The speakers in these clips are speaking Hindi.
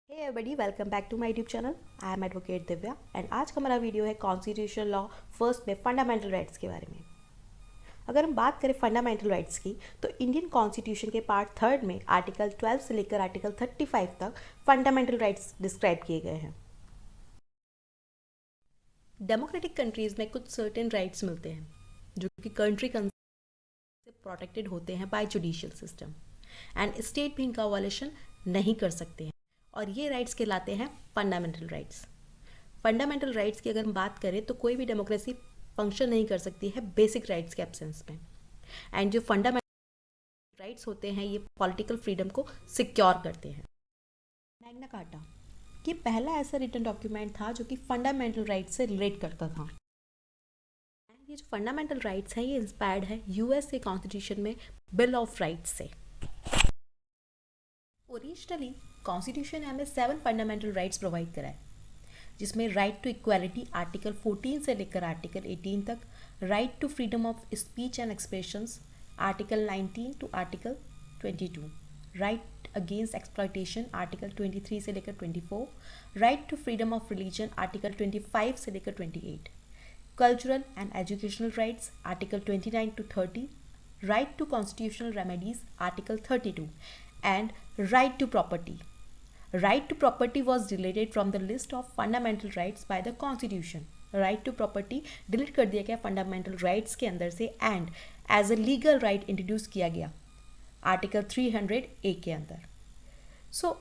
Hey everybody, welcome back to my YouTube channel. I am advocate Divya and आज का हमारा वीडियो है कॉन्स्टिट्यूशनल लॉ फर्स्ट में फंडामेंटल राइट्स के बारे में। अगर हम बात करें फंडामेंटल राइट्स की तो इंडियन कॉन्स्टिट्यूशन के पार्ट थर्ड में आर्टिकल 12 से लेकर आर्टिकल 35 तक फंडामेंटल राइट्स डिस्क्राइब किए गए हैं। डेमोक्रेटिक कंट्रीज़ में कुछ सर्टेन राइट्स मिलते हैं जो कि कंट्री से प्रोटेक्टेड होते हैं by judicial system and state भी इनका वायलेशन नहीं कर सकते हैं और ये राइट्स कहलाते हैं फंडामेंटल राइट्स। फंडामेंटल राइट्स की अगर हम बात करें तो कोई भी डेमोक्रेसी फंक्शन नहीं कर सकती है बेसिक राइट्स के एब्सेंस में। एंड जो फंडामेंटल राइट्स होते हैं ये पॉलिटिकल फ्रीडम को सिक्योर करते हैं। मैग्ना कार्टा ये पहला ऐसा रिटन डॉक्यूमेंट था जो कि फंडामेंटल राइट्स से रिलेट करता था। ये जो फंडामेंटल राइट्स हैं ये इंस्पायर्ड है यूएस के कॉन्स्टिट्यूशन में बिल ऑफ राइट्स से। ओरिजिनली कॉन्स्टिट्यूशन ने हमें 7 फंडामेंटल राइट्स प्रोवाइड कराए जिसमें राइट टू इक्वालिटी आर्टिकल 14 से लेकर आर्टिकल 18 तक, right to freedom of speech and expressions article 19 to article 22, right against exploitation article 23 से लेकर 24, right to freedom of religion article 25 से लेकर 28, cultural and educational rights article 29 to 30, right to constitutional remedies article 32 and right to property. Right to property was deleted from the list of fundamental rights by the constitution. Right to property delete कर दिया गया fundamental rights के अंदर से and as a legal right introduce किया गया article 300A के अंदर. So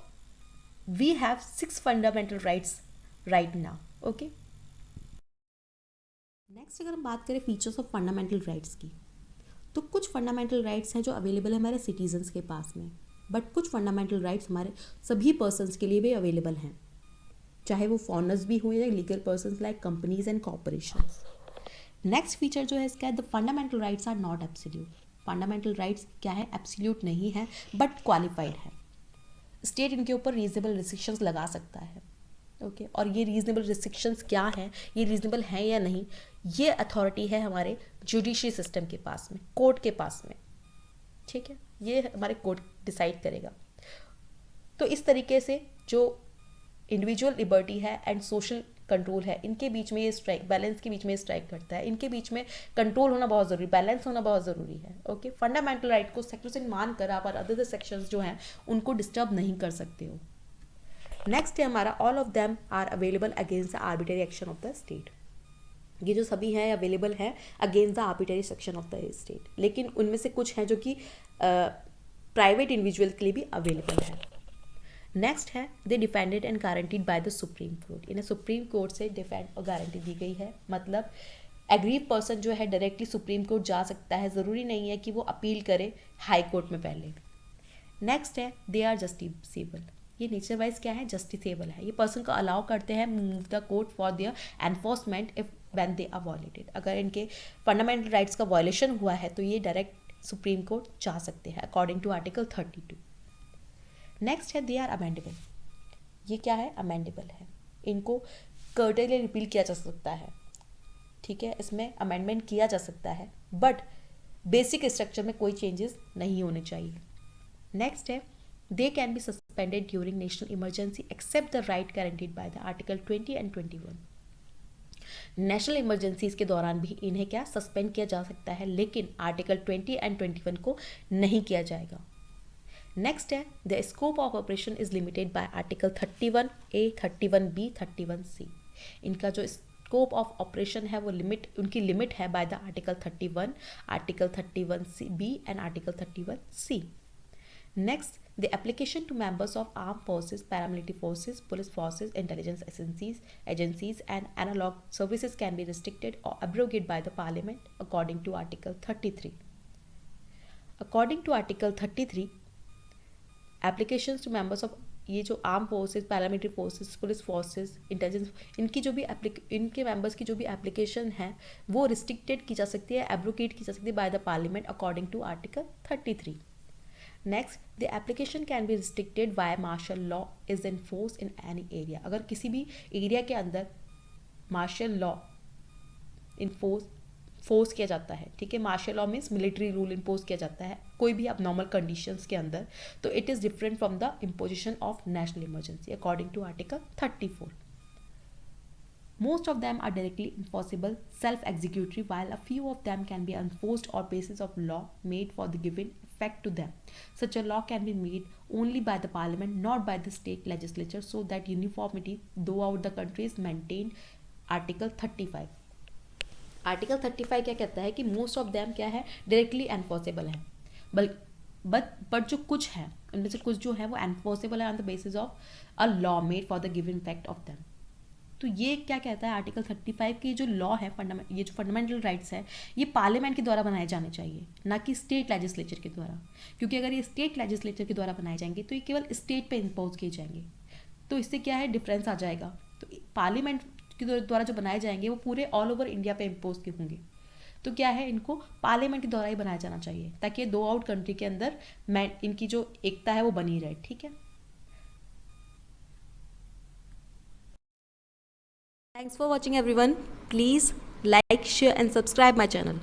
we have 6 fundamental rights right now. Okay. Next अगर हम बात करें फीचर्स ऑफ फंडामेंटल राइट्स की तो कुछ फंडामेंटल राइट्स हैं जो अवेलेबल है हमारे सिटीजन्स के पास में, बट कुछ फंडामेंटल राइट्स हमारे सभी पर्सनस के लिए भी अवेलेबल हैं, चाहे वो फॉरनर्स भी हुए या legal persons like companies and corporations. Next feature जो है इसका है the fundamental rights are not absolute. Fundamental rights क्या है, एब्सोल्यूट नहीं है बट क्वालिफाइड है। स्टेट इनके ऊपर रीजनेबल रिस्ट्रिक्शंस लगा सकता है। ओके और ये रीजनेबल रिस्ट्रिक्शंस क्या है, ये रीजनेबल हैं या नहीं, ये अथॉरिटी है हमारे जुडिशरी सिस्टम के पास में, कोर्ट के पास में। ठीक है, ये हमारे कोर्ट डिसाइड करेगा। तो इस तरीके से जो इंडिविजुअल लिबर्टी है एंड सोशल कंट्रोल है इनके बीच में ये स्ट्राइक, बैलेंस के बीच में स्ट्राइक करता है। इनके बीच में कंट्रोल होना बहुत ज़रूरी, बैलेंस होना बहुत ज़रूरी है। ओके फंडामेंटल राइट को सेक्रेसिन मान कर आप और अदर सेक्शंस जो हैं उनको डिस्टर्ब नहीं कर सकते हो। नेक्स्ट है हमारा all of them are available against the arbitrary action of the state. ये जो सभी हैं अवेलेबल हैं against the arbitrary section of the state, लेकिन उनमें से कुछ हैं जो कि प्राइवेट इंडिविजुअल के लिए भी अवेलेबल है। नेक्स्ट है they defended and guaranteed by the supreme court. इन्हें सुप्रीम कोर्ट से डिफेंड और गारंटी दी गई है, मतलब एग्रीव पर्सन जो है डायरेक्टली सुप्रीम कोर्ट जा सकता है, ज़रूरी नहीं है कि वो अपील करे हाई कोर्ट में पहले। नेक्स्ट है दे आर जस्टिसेबल। ये नेचर वाइज क्या है, जस्टिसेबल है। ये पर्सन को अलाउ करते हैं move the court for their enforcement if when they are violated. अगर इनके फंडामेंटल राइट्स का वायलेशन हुआ है तो ये डायरेक्ट सुप्रीम कोर्ट जा सकते हैं अकॉर्डिंग टू आर्टिकल 32। नेक्स्ट है दे आर अमेंडेबल। ये क्या है, अमेंडेबल है। इनको कर्टली रिपील किया जा सकता है। ठीक है, इसमें अमेंडमेंट किया जा सकता है बट बेसिक स्ट्रक्चर में कोई चेंजेस नहीं होने चाहिए। नेक्स्ट है they can be suspended during national emergency except the right guaranteed by the article 20 and 21। National emergencies के दौरान भी इन्हें क्या सस्पेंड किया जा सकता है, लेकिन आर्टिकल 20 एंड 21 को नहीं किया जाएगा। नेक्स्ट है the scope of operation is limited by article 31A, 31B, 31C। इनका जो स्कोप ऑफ ऑपरेशन है वो उनकी लिमिट है by the article 31, article 31B and article 31C। Next, the application to members of armed forces, paramilitary forces, police forces, intelligence agencies and analog services can be restricted or abrogated by the Parliament according to Article 33. According to Article 33, applications to members of ये जो arm forces, paramilitary forces, police forces, intelligence, इनके मेंबर्स की जो भी एप्लीकेशन है वो रिस्ट्रिक्टेड की जा सकती है, एब्रोगेट की जा सकती है by the parliament according to article 33। Next the application can be restricted while martial law is in force in any area. अगर किसी भी एरिया के अंदर मार्शल लॉ इन फोर्स किया जाता है, ठीक है। Martial law means military rule impose किया जाता है कोई भी अब नॉर्मल कंडीशंस के अंदर, तो it is different from the imposition of national emergency according to article 34. Most of them are directly enforceable, self-executory, while a few of them can be enforced on basis of law made for the given effect to them. Such a law can be made only by the parliament, not by the state legislature, so that uniformity throughout the country is maintained. Article 35. Article 35 क्या कहता है कि मोस्ट ऑफ दैम क्या है, डायरेक्टली एनफोर्सेबल है, बट जो कुछ है उनमें से कुछ जो है वो एनफोर्सेबल है on the basis of a law made for the given effect of them. तो ये क्या कहता है आर्टिकल 35 की जो लॉ है, ये जो फंडामेंटल राइट्स है, ये पार्लियामेंट के द्वारा बनाए जाने चाहिए, ना कि स्टेट लेजिस्लेचर के द्वारा. क्योंकि अगर ये स्टेट लेजिस्लेचर के द्वारा बनाए जाएंगे तो ये केवल स्टेट पे इम्पोज किए जाएंगे, तो इससे क्या है डिफरेंस आ जाएगा. तो पार्लियामेंट के द्वारा जो बनाए जाएंगे वो पूरे ऑल ओवर इंडिया पे इम्पोज के होंगे. तो क्या है, इनको पार्लियामेंट के द्वारा ही बनाया जाना चाहिए ताकि दो आउट कंट्री के अंदर इनकी जो एकता है वो बनी रहे. ठीक है. Thanks for watching everyone. Please like, share and subscribe my channel.